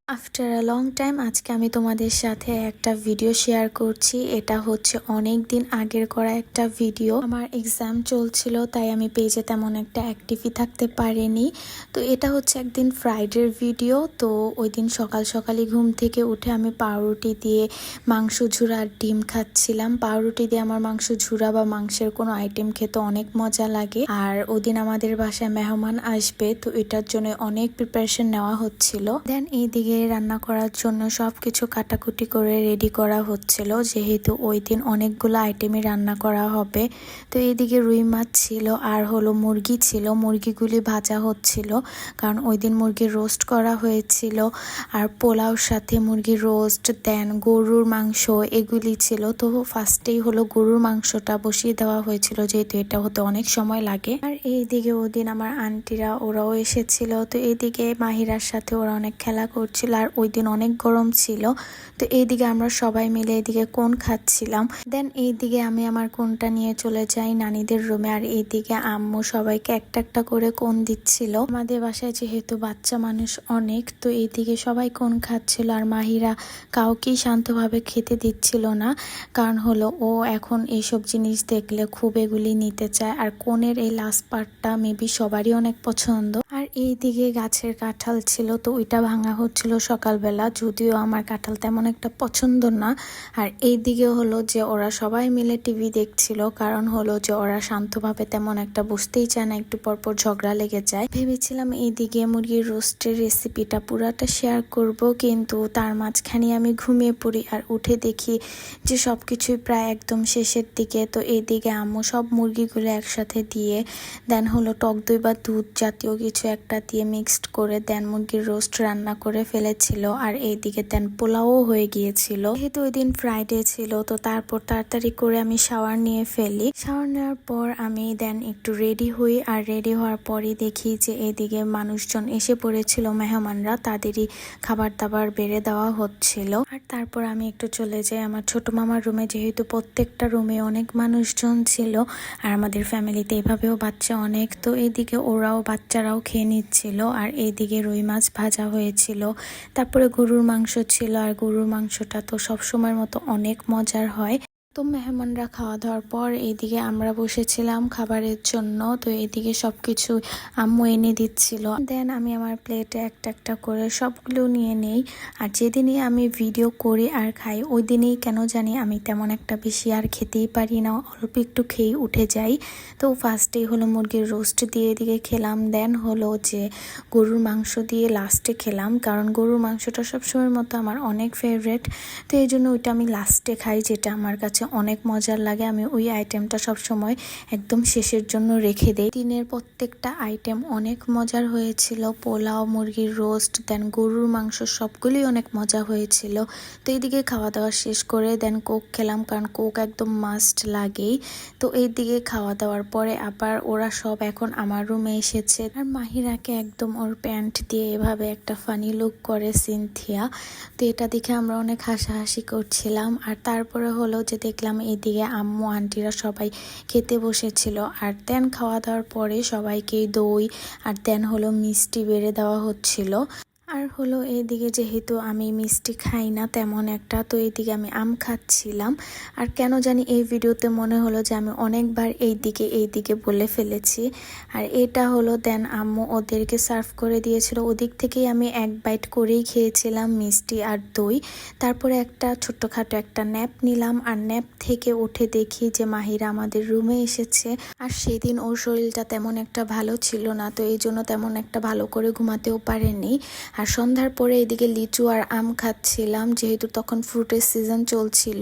After a long time আজকে আমি তোমাদের সাথে একটা ভিডিও শেয়ার করছি। এটা হচ্ছে অনেক দিন আগের করা একটা ভিডিও। আমার এক্সাম চলছিল, তাই আমি পেজে তেমন একটা অ্যাক্টিভই থাকতে পারিনি। তো এটা হচ্ছে একদিন ফ্রাইডের ভিডিও। তো ওই দিন সকাল সকালই ঘুম থেকে উঠে আমি পাউরুটি দিয়ে মাংস ঝুরা আর ডিম খাচ্ছিলাম। পাউরুটি দিয়ে আমার মাংস ঝুরা বা মাংসের কোনো আইটেম খেতে অনেক মজা লাগে। আর ওদিন আমাদের বাসায় মেহমান আসবে, তো এটার জন্য অনেক প্রিপারেশন নেওয়া হচ্ছিল। দেন এইদিকে রান্না করার জন্য সবকিছু কাটাকুটি করে রেডি করা হচ্ছিল, যেহেতু ওই দিন অনেকগুলো আইটেমই রান্না করা হবে। তো এইদিকে রুই মাছ ছিল আর হলো মুরগি ছিল, মুরগিগুলি ভাজা হচ্ছিল কারণ ওই দিন মুরগির রোস্ট করা হয়েছিল। আর পোলাওর সাথে মুরগির রোস্ট, দেন গরুর মাংস এগুলি ছিল। তো ফার্স্টেই হলো গরুর মাংসটা বসিয়ে দেওয়া হয়েছিল, যেহেতু এটা হতে অনেক সময় লাগে। আর এইদিকে ওদিন আমার আন্টিরা ওরাও এসেছিল। তো এইদিকে মাহিরার সাথে ওরা অনেক খেলা করছিল আর ওই দিন অনেক গরম ছিল। তো এইদিকে আমরা সবাই মিলে এইদিকে কোন খাচ্ছিলাম। দেন এইদিকে আমি আমার কোনটা নিয়ে চলে যাই নানিদের রুমে, আর এইদিকে আম্মু সবাইকে একটা একটা করে কোন দিচ্ছিল। আমাদের বাসায় যেহেতু বাচ্চা মানুষ অনেক, তো এইদিকে সবাই কোন খাচ্ছিল আর মাহিরা কাউকেই শান্তভাবে খেতে দিচ্ছিল না, কারণ হলো ও এখন এইসব জিনিস দেখলে খুব এগুলি নিতে চায়। আর কোনের এই লাস্ট পার্টটা মেবি সবারই অনেক পছন্দ। আর এইদিকে গাছের কাঁঠাল ছিল, তো ওইটা ভাঙা হচ্ছিল সকালবেলা, যদিও আমার কাঁঠাল তেমন একটা পছন্দ না। আর এইদিকে হলো যে ওরা সবাই মিলে টিভি দেখছিল, কারণ হলো যে ওরা শান্তভাবে তেমন একটা বুঝতেই চায় না, একটু পরপর ঝগড়া লেগে যায়। ভেবেছিলাম এইদিকে মুরগির রোস্টের রেসিপিটা পুরাটা শেয়ার করব, কিন্তু তার মাঝখানে আমি ঘুমিয়ে পড়ি আর উঠে দেখি যে সবকিছুই প্রায় একদম শেষের দিকে। তো এইদিকে আম্মু সব মুরগিগুলো একসাথে দিয়ে দেন হলো টক দই বা দুধ জাতীয় কিছু একটা দিয়ে মিক্সড করে দেন মুরগির রোস্ট রান্না করে ফেলেছিল। আর এইদিকে দেন পোলাও হয়ে গিয়েছিল, যেহেতু ওই দিন ফ্রাইডে ছিল। তো তারপর তাড়াতাড়ি করে আমি শাওয়ার নিয়ে ফেলি। শাওয়ার নেওয়ার পর আমি দেন একটু রেডি হই, আর রেডি হওয়ার পরই দেখি যে এইদিকে মানুষজন এসে পড়েছিল, মেহমানরা, তাদেরই খাবার দাবার বেড়ে দেওয়া হচ্ছিল। আর তারপর আমি একটু চলে যাই আমার ছোট মামার রুমে, যেহেতু প্রত্যেকটা রুমে অনেক মানুষজন ছিল আর আমাদের ফ্যামিলিতে এভাবেও বাচ্চা অনেক। তো এইদিকে ওরাও বাচ্চারাও খেয়ে নিচ্ছিল। আর এইদিকে রুই মাছ ভাজা হয়েছিল, তারপরে গরুর মাংস ছিল। আর গরুর মাংসটা তো সবসময়ের মতো অনেক মজার হয়। তো মেহমানরা খাওয়া দাওয়ার পর এইদিকে আমরা বসেছিলাম খাবারের জন্য। তো এইদিকে সবকিছু আম্মু এনে দিচ্ছিল। দেন আমি আমার প্লেটে একটা একটা করে সবগুলো নিয়ে নেই। আর যেদিনই আমি ভিডিও করি আর খাই, ওই দিনেই কেন জানি আমি তেমন একটা বেশি আর খেতেই পারি না, অল্প একটু খেয়ে উঠে যাই। তো ফার্স্টেই হলো মুরগির রোস্ট দিয়ে এদিকে খেলাম, দেন হলো যে গরুর মাংস দিয়ে লাস্টে খেলাম, কারণ গরুর মাংসটা সবসময়ের মতো আমার অনেক ফেভারেট। তো এই জন্য ওইটা আমি লাস্টে খাই, যেটা আমার কাছে অনেক মজার লাগে। আমি ওই আইটেমটা সবসময় একদম শেষের জন্য রেখে দেই। দিনের প্রত্যেকটা আইটেম অনেক মজার হয়েছিল, পোলাও, মুরগির রোস্ট, দেন গরুর মাংস সবগুলোই অনেক মজা হয়েছিল। তো এইদিকে খাওয়া দাওয়া শেষ করে দেন কোক খেলাম, কারণ কোক একদম মাস্ট লাগেই। তো এইদিকে খাওয়া দাওয়ার পরে আবার ওরা সব এখন আমার রুমে এসেছে। আর মাহিরাকে একদম ওর প্যান্ট দিয়ে এভাবে একটা ফানি লুক করে সিনথিয়া। তো এটা দেখে আমরা অনেক হাসাহাসি করছিলাম। আর তারপরে হলো যে দেখলাম এইদিকে আম্মু আন্টিরা সবাই খেতে বসেছিল। আর দেন খাওয়া দাওয়ার পরে সবাইকে দই আর দেন হলো মিষ্টি বেড়ে দেওয়া হচ্ছিল। আর হলো এইদিকে যেহেতু আমি মিষ্টি খাই না তেমন একটা, তো এইদিকে আমি আম খাচ্ছিলাম। আর কেন জানি এই ভিডিওতে মনে হলো যে আমি অনেকবার এইদিকে বলে ফেলেছি। আর এটা হলো দেন আম্মু ওদেরকে সার্ভ করে দিয়েছিল, ওদিক থেকেই আমি এক বাইট করেই খেয়েছিলাম মিষ্টি আর দই। তারপরে একটা ছোট্টখাটো একটা ন্যাপ নিলাম, আর ন্যাপ থেকে উঠে দেখি যে মাহিরা আমাদের রুমে এসেছে। আর সেদিন ওর শরীরটা তেমন একটা ভালো ছিল না, তো এই জন্য তেমন একটা ভালো করে ঘুমাতেও পারেনি। আর সন্ধ্যার পরে এদিকে লিচু আর আম খাচ্ছিলাম, যেহেতু তখন ফ্রুটের সিজন চলছিল।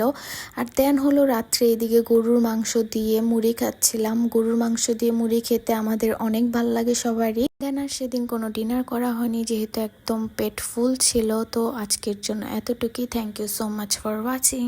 আর দেন হলো রাত্রে এদিকে গরুর মাংস দিয়ে মুড়ি খাচ্ছিলাম। গরুর মাংস দিয়ে মুড়ি খেতে আমাদের অনেক ভাল লাগে সবারই। দেন আর সেদিন কোনো ডিনার করা হয়নি, যেহেতু একদম পেট ফুল ছিল। তো আজকের জন্য এতটুকুই। Thank you so much for watching.